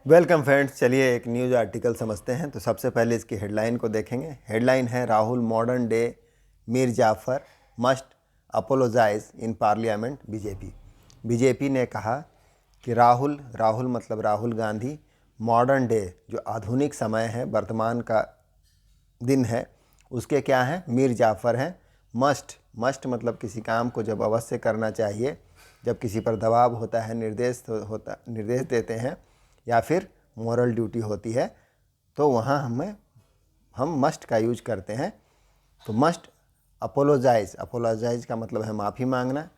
Welcome friends, चलिए एक news article समझते हैं। तो सबसे पहले इसकी हेडलाइन को देखेंगे। हेडलाइन है Rahul modern day Mir Jafar must apologise in parliament BJP. BJP ने कहा कि राहुल मतलब राहुल गांधी, मॉडर्न डे जो आधुनिक समय है, वर्तमान का दिन है, उसके क्या हैं, मीर जाफ़र हैं। मस्ट मतलब किसी काम को जब अवश्य करना चाहिए, जब किसी पर दबाव होता है, निर्देश देते हैं या फिर मॉरल ड्यूटी होती है, तो वहाँ हम मस्ट का यूज करते हैं। तो मस्ट अपोलोजाइज का मतलब है माफ़ी मांगना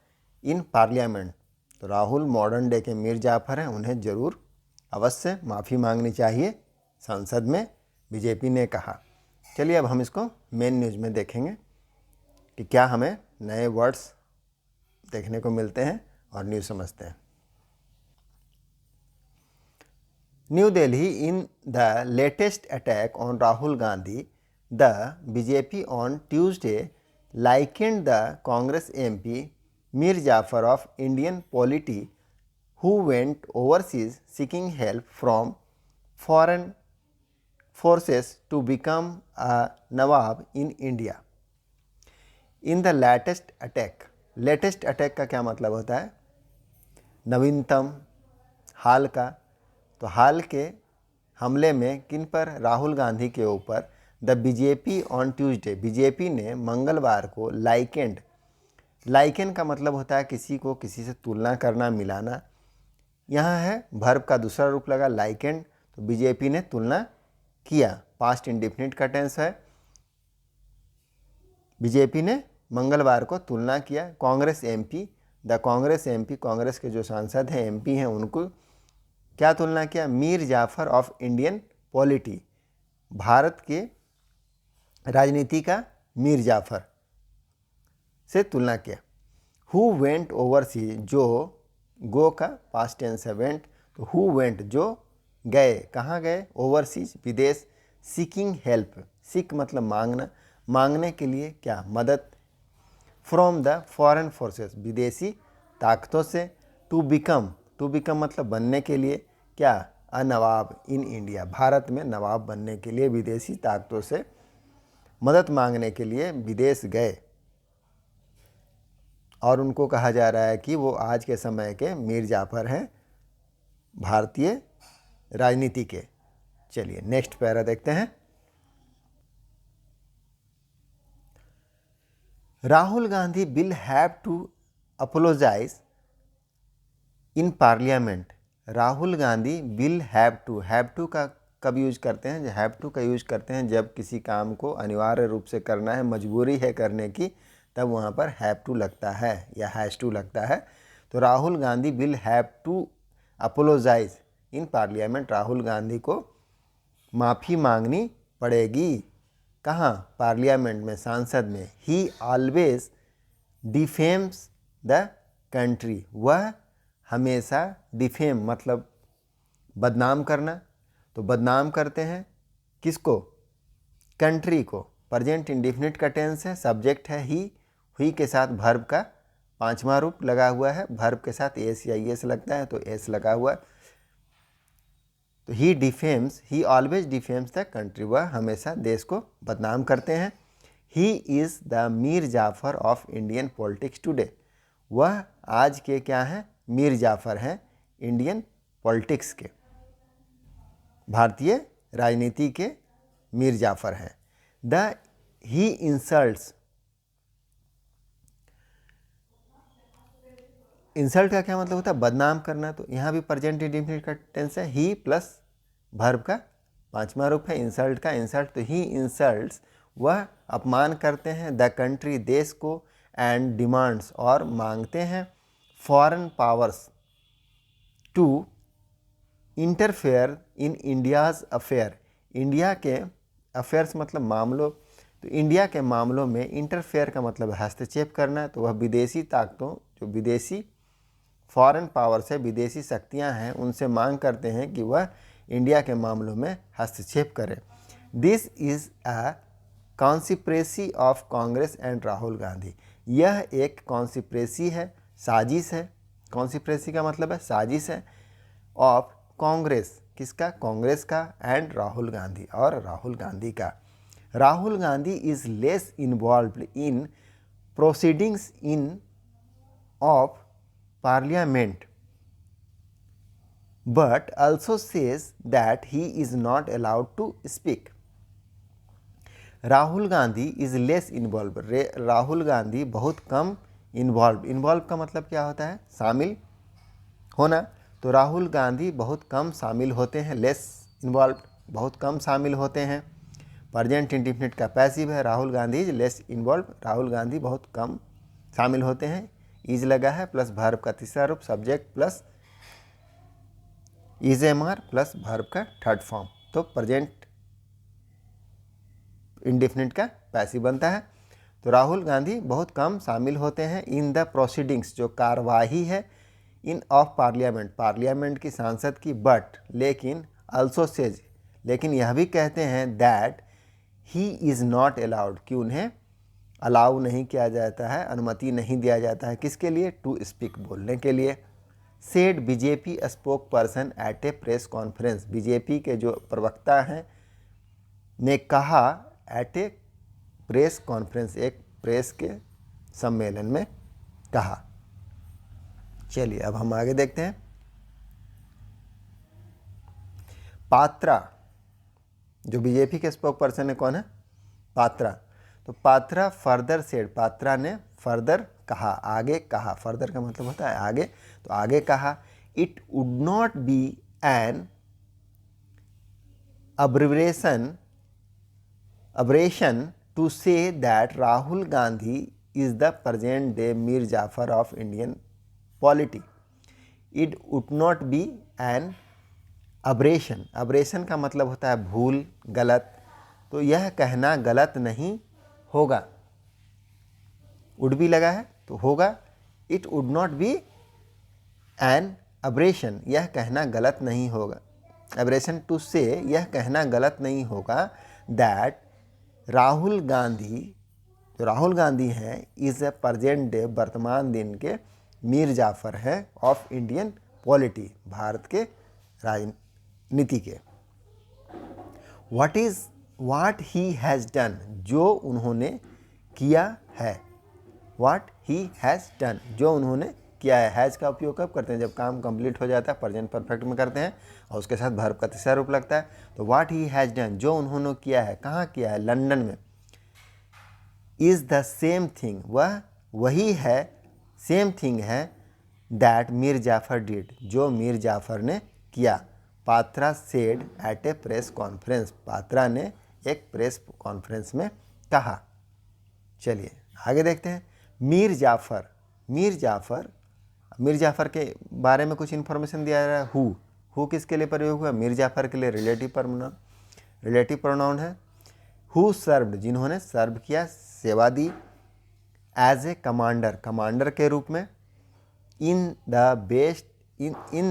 इन पार्लियामेंट। तो राहुल मॉडर्न डे के मीर जाफ़र हैं, उन्हें ज़रूर अवश्य माफ़ी मांगनी चाहिए संसद में, बीजेपी ने कहा। चलिए अब हम इसको मेन न्यूज़ में देखेंगे कि क्या हमें नए वर्ड्स देखने को मिलते हैं और न्यूज़ समझते हैं। New Delhi, in the latest attack on Rahul Gandhi, the BJP on Tuesday likened the Congress MP Mir Jafar of Indian polity who went overseas seeking help from foreign forces to become a Nawab in India. In the latest attack का क्या मतलब होता है? नवीनतम, हाल का। तो हाल के हमले में किन पर? राहुल गांधी के ऊपर। The BJP on Tuesday, BJP ने मंगलवार को लाइकेन का मतलब होता है किसी को किसी से तुलना करना, मिलाना। यहाँ है वर्ब का दूसरा रूप लगा लाइकेंड, तो बीजेपी ने तुलना किया, पास्ट इंडेफिनिट का टेंस है। बीजेपी ने मंगलवार को तुलना किया। कांग्रेस एमपी, कांग्रेस के जो सांसद हैं, एमपी हैं, उनको क्या तुलना किया? Mir Jafar of Indian polity, Bharat के राजनीति का मीर जाफ़र से तुलना किया। हु वेंट ओवरसीज, जो गो का पास्ट टेंस है वेंट, तो हु वेंट जो गए, कहाँ गए? ओवरसीज, विदेश। सीकिंग हेल्प, सीक मतलब मांगना, मांगने के लिए क्या? मदद। फ्रॉम द फॉरेन फोर्सेस, विदेशी ताकतों से। टू बिकम मतलब बनने के लिए क्या? अ नवाब इन इंडिया, भारत में नवाब बनने के लिए विदेशी ताकतों से मदद मांगने के लिए विदेश गए, और उनको कहा जा रहा है कि वो आज के समय के मीर जाफ़र हैं, भारतीय राजनीति के। चलिए नेक्स्ट पैरा देखते हैं। Rahul Gandhi will have to apologise in parliament. Rahul Gandhi will have to का कब यूज करते हैं? हैव टू का यूज करते हैं जब किसी काम को अनिवार्य रूप से करना है, मजबूरी है करने की, तब वहाँ पर हैव टू लगता है या हैज़ टू लगता है। तो Rahul Gandhi will have to apologise in parliament, Rahul Gandhi को माफ़ी मांगनी पड़ेगी। कहाँ? पार्लियामेंट में, संसद में। He always defames the country, वह हमेशा, डिफेम मतलब बदनाम करना, तो बदनाम करते हैं किसको? कंट्री को। प्रेजेंट इंडेफिनिट का टेंस है, सब्जेक्ट है ही के साथ वर्ब का पांचवा रूप लगा हुआ है, वर्ब के साथ एस या एस लगता है, तो एस लगा हुआ है। तो ही ऑलवेज डिफेम्स द कंट्री, वह हमेशा देश को बदनाम करते हैं। He is the Mir Jafar of Indian politics today, वह आज के क्या हैं? मीर जाफ़र हैं इंडियन पॉलिटिक्स के, भारतीय राजनीति के मीर जाफ़र हैं। ही इंसल्ट का क्या मतलब होता है? बदनाम करना। तो यहाँ भी प्रेजेंट इंडेफिनिट का टेंस है, ही प्लस वर्ब का पांचवा रूप है इंसल्ट का। तो ही इंसल्ट्स, वह अपमान करते हैं, द कंट्री देश को, एंड डिमांड्स और मांगते हैं, foreign powers to interfere in India's affair, India के अफेयर्स मतलब मामलों, तो इंडिया के मामलों में इंटरफेयर का मतलब हस्तक्षेप करना। तो वह विदेशी ताकतों, जो विदेशी फॉरेन पावर्स है, विदेशी शक्तियां हैं, उनसे मांग करते हैं कि वह इंडिया के मामलों में हस्तक्षेप करें। This is a conspiracy of Congress and Rahul Gandhi, यह एक कॉन्स्पिरेसी है, साजिश है। कॉन्स्पिरेसी का मतलब है साजिश है, ऑफ कांग्रेस, किसका? कांग्रेस का, एंड राहुल गांधी, और राहुल गांधी का। Rahul Gandhi is less involved in proceedings in of parliament but also says that he is not allowed to speak. Rahul Gandhi is less involve, Rahul Gandhi बहुत कम इन्वॉल्व, इन्वॉल्व का मतलब क्या होता है? शामिल होना। तो राहुल गांधी बहुत कम शामिल होते हैं, लेस इन्वॉल्व, बहुत कम शामिल होते हैं। प्रेजेंट इंडिफिनिट का पैसिव है, Rahul Gandhi is less involve, Rahul Gandhi बहुत कम शामिल होते हैं। इज लगा है प्लस वर्ब का तीसरा रूप, subject plus is am are plus verb का थर्ड फॉर्म, तो प्रेजेंट इंडेफिनिट का पैसिव बनता है। तो राहुल गांधी बहुत कम शामिल होते हैं इन द प्रोसीडिंग्स, जो कार्यवाही है, इन ऑफ पार्लियामेंट, पार्लियामेंट की सांसद की, बट लेकिन, अल्सो सेज, लेकिन यह भी कहते हैं that he is not allowed, कि उन्हें अलाउ नहीं किया जाता है, अनुमति नहीं दिया जाता है, किसके लिए? टू स्पीक, बोलने के लिए। Said BJP spoke person at A press conference, BJP के जो प्रवक्ता हैं ने कहा एट ए प्रेस कॉन्फ्रेंस, एक प्रेस के सम्मेलन में कहा। चलिए अब हम आगे देखते हैं। पात्रा, जो बीजेपी के स्पोक पर्सन है कौन है? पात्रा। तो पात्रा फर्दर सेड, पात्रा ने फर्दर कहा, आगे कहा, फर्दर का मतलब होता है आगे, तो आगे कहा, it would not be an aberration to say that Rahul Gandhi is the present day Mir Jafar of Indian polity. It would not be an aberration, aberration का मतलब होता है भूल, गलत, तो यह कहना गलत नहीं होगा। would be लगा है तो होगा, it would not be an aberration, यह कहना गलत नहीं होगा, aberration to say, यह कहना गलत नहीं होगा, that राहुल गांधी, जो राहुल गांधी हैं, इज ए प्रेजेंट डे, वर्तमान दिन के मीर जाफर हैं, ऑफ इंडियन पॉलिटी, भारत के राजनीति के। व्हाट ही हैज़ डन, जो उन्होंने किया है, व्हाट ही हैज़ डन, जो उन्होंने किया है। हैज़ का उपयोग कब करते हैं? जब काम कंप्लीट हो जाता है, प्रेजेंट परफेक्ट में करते हैं, और उसके साथ वर्ब का तीसरा रूप लगता है। तो व्हाट ही हैज़ डन, जो उन्होंने किया है, कहाँ किया है? लंदन में। इज़ द सेम थिंग, वह वही है, सेम थिंग है, दैट मीर जाफर डिड, जो मीर जाफर ने किया। Patra said at A press conference, Patra ने एक प्रेस कॉन्फ्रेंस में कहा। चलिए आगे देखते हैं। मीर जाफर, मीर जाफर, मीर जाफर के बारे में कुछ इन्फॉर्मेशन दिया जा रहा है। हु किसके लिए प्रयोग हुआ? मीर जाफर के लिए रिलेटिव प्रोनाउन है। हु सर्व्ड, जिन्होंने सर्व किया, सेवा दी। एज ए कमांडर, कमांडर के रूप में। इन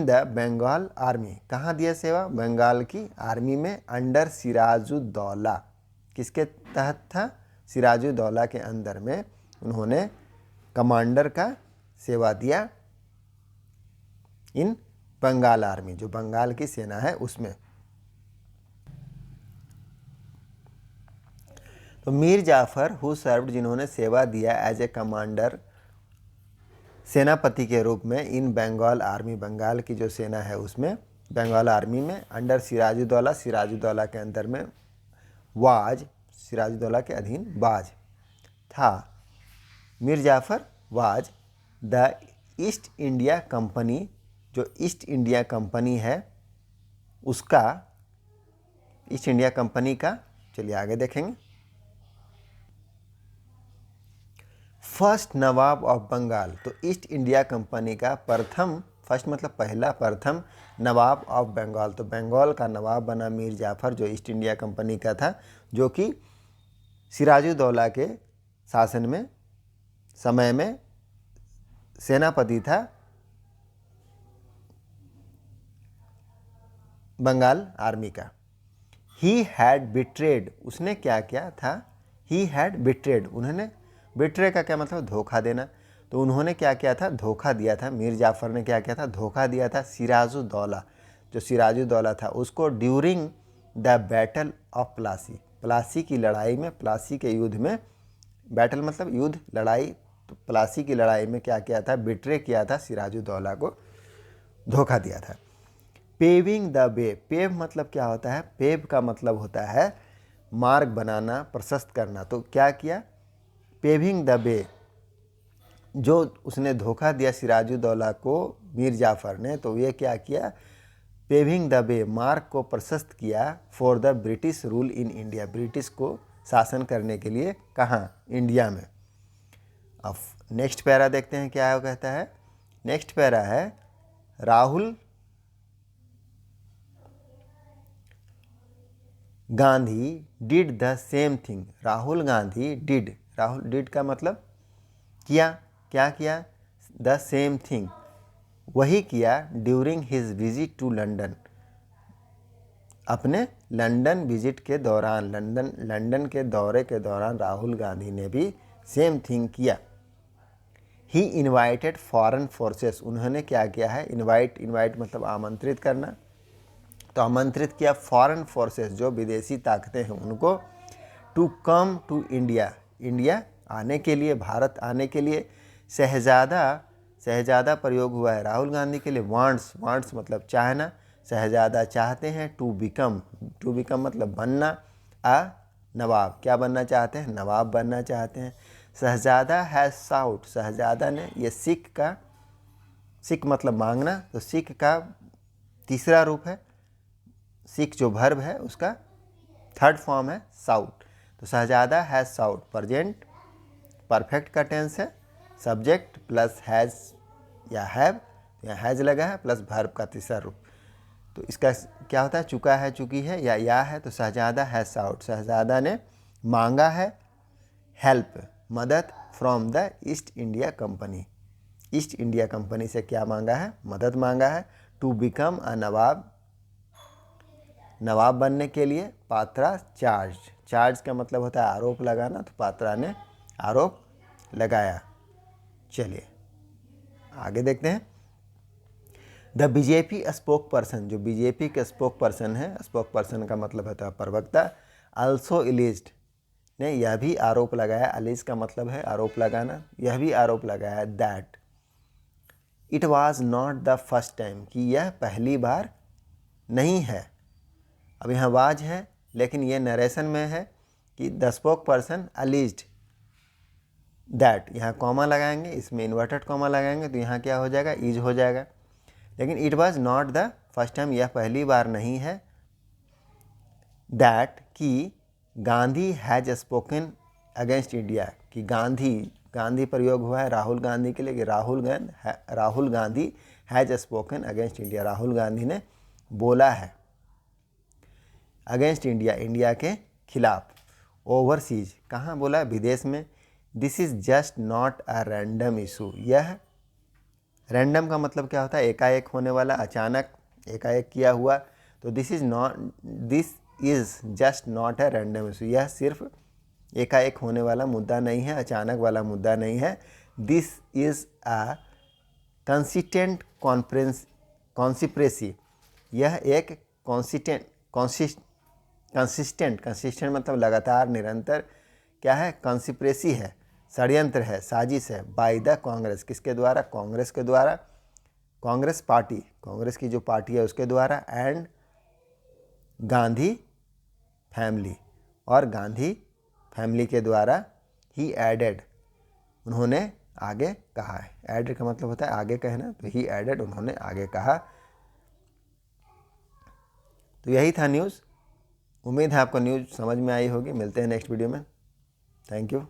द बंगाल आर्मी, कहाँ दिया सेवा? बंगाल की आर्मी में। अंडर सिराजुद्दौला, किसके तहत था? सिराजुद्दौला के अंदर में उन्होंने कमांडर का सेवा दिया, इन बंगाल आर्मी, जो बंगाल की सेना है उसमें। तो मीर जाफर हु सर्व्ड, जिन्होंने सेवा दिया एज ए कमांडर, सेनापति के रूप में, इन बंगाल आर्मी, बंगाल की जो सेना है उसमें, बंगाल आर्मी में। अंडर सिराजुद्दौला, सिराजुद्दौला के अंदर में। वाज, सिराजुद्दौला के अधीन बाज था। Mir Jafar was the East India company, जो ईस्ट इंडिया कंपनी है उसका, ईस्ट इंडिया कंपनी का, चलिए आगे देखेंगे। फर्स्ट नवाब ऑफ बंगाल, तो ईस्ट इंडिया कंपनी का प्रथम, फर्स्ट मतलब पहला, प्रथम नवाब ऑफ बंगाल, तो बंगाल का नवाब बना मीर जाफर, जो ईस्ट इंडिया कंपनी का था, जो कि सिराजुद्दौला के शासन में, समय में सेनापति था बंगाल आर्मी का। ही हैड बिट्रेड, उसने क्या किया था? ही हैड बिट्रेड, उन्होंने, बिट्रे का क्या मतलब? धोखा देना। तो उन्होंने क्या किया था? धोखा दिया था। मीर जाफर ने क्या किया था? धोखा दिया था सिराजुद्दौला, जो सिराजुद्दौला था उसको during the battle of Plassey, Plassey की लड़ाई में, प्लासी के युद्ध में, बैटल मतलब युद्ध, लड़ाई, तो प्लासी की लड़ाई में क्या किया था, बिट्रे किया था, सिराजुद्दौला को धोखा दिया था। पेविंग द वे, पेव मतलब क्या होता है, पेव का मतलब होता है मार्ग बनाना, प्रशस्त करना। तो क्या किया, पेविंग द वे, जो उसने धोखा दिया सिराजुद्दौला को मीर जाफ़र ने, तो ये क्या किया, पेविंग द वे, मार्ग को प्रशस्त किया, for the British rule in India, British को शासन करने के लिए कहाँ, इंडिया में। अब नेक्स्ट पैरा देखते हैं क्या है, कहता है, नेक्स्ट पैरा है Rahul Gandhi did the same thing, Rahul Gandhi did, Rahul did का मतलब किया, क्या किया, द सेम थिंग, वही किया, during his visit to London, अपने लंदन विजिट के दौरान, लंदन के दौरे के दौरान राहुल गांधी ने भी सेम थिंग किया। ही इन्वाइटेड फॉरेन फोर्सेस, उन्होंने क्या किया है, इन्वाइट मतलब आमंत्रित करना, तो आमंत्रित किया फॉरेन फोर्सेस, जो विदेशी ताकतें हैं उनको, to come to India, India आने के लिए, भारत आने के लिए। शहजादा प्रयोग हुआ है राहुल गांधी के लिए, वांट्स मतलब चाहना, शहजादा चाहते हैं, टू बिकम मतलब बनना, नवाब, क्या बनना चाहते हैं, नवाब बनना चाहते हैं। शहजादा हैज़ साउट, शहजादा ने, ये सिक मतलब मांगना, तो सिक का तीसरा रूप है, सिक जो वर्ब है उसका थर्ड फॉर्म है साउट, तो शहजादा हैज़ साउट, प्रेजेंट परफेक्ट का टेंस है, सब्जेक्ट प्लस हैज़ या हैव, या हैज़ लगा है प्लस वर्ब का तीसरा रूप, तो इसका क्या होता है, चुका है, चुकी है, या है, तो शहजादा हैज़ साउट, शहजादा ने मांगा है हेल्प, मदद, from the East India company, east India company से क्या मांगा है, मदद मांगा है। टू बिकम अ नवाब, नवाब बनने के लिए। पात्रा चार्ज का मतलब होता है आरोप लगाना, तो पात्रा ने आरोप लगाया। चलिए आगे देखते हैं। द बीजेपी स्पोक पर्सन, जो बीजेपी के स्पोक पर्सन है, स्पोक पर्सन का मतलब होता है प्रवक्ता, आल्सो एलिज्ड, ने यह भी आरोप लगाया, अलीज का मतलब है आरोप लगाना, यह भी आरोप लगाया, that it was not the first time, कि यह पहली बार नहीं है। अब यहाँ वाज है, लेकिन ये नरेशन में है कि द स्पोक पर्सन अलीज्ड दैट, यहाँ कॉमा लगाएंगे, इसमें इन्वर्टेड कॉमा लगाएंगे, तो यहाँ क्या हो जाएगा, इज हो जाएगा। लेकिन it was not the first time, यह पहली बार नहीं है, दैट कि Gandhi has spoken against India, कि गांधी प्रयोग हुआ है राहुल गांधी के लिए, कि Rahul Gandhi has spoken against India, Rahul Gandhi ने बोला है अगेंस्ट इंडिया, इंडिया के खिलाफ। ओवरसीज, कहाँ बोला, विदेश में। This is just not a random issue, यह रैंडम का मतलब क्या होता है, एकाएक होने वाला, अचानक एकाएक किया हुआ, तो this is just not a random issue, यह सिर्फ एकाएक होने वाला मुद्दा नहीं है, अचानक वाला मुद्दा नहीं है। This is a consistent conspiracy, यह एक कंसिस्टेंट मतलब लगातार, निरंतर, क्या है, कॉन्स्पिरेसी है, षड्यंत्र है, साजिश है, बाय द कांग्रेस, किसके द्वारा, कांग्रेस के द्वारा, कांग्रेस पार्टी, कांग्रेस की जो पार्टी है उसके द्वारा, एंड गांधी फैमिली, और गांधी फैमिली के द्वारा। ही एडेड, उन्होंने आगे कहा है, एडेड का मतलब होता है आगे कहना, तो ही एडेड, उन्होंने आगे कहा। तो यही था न्यूज़, उम्मीद है आपको न्यूज़ समझ में आई होगी। मिलते हैं नेक्स्ट वीडियो में, थैंक यू।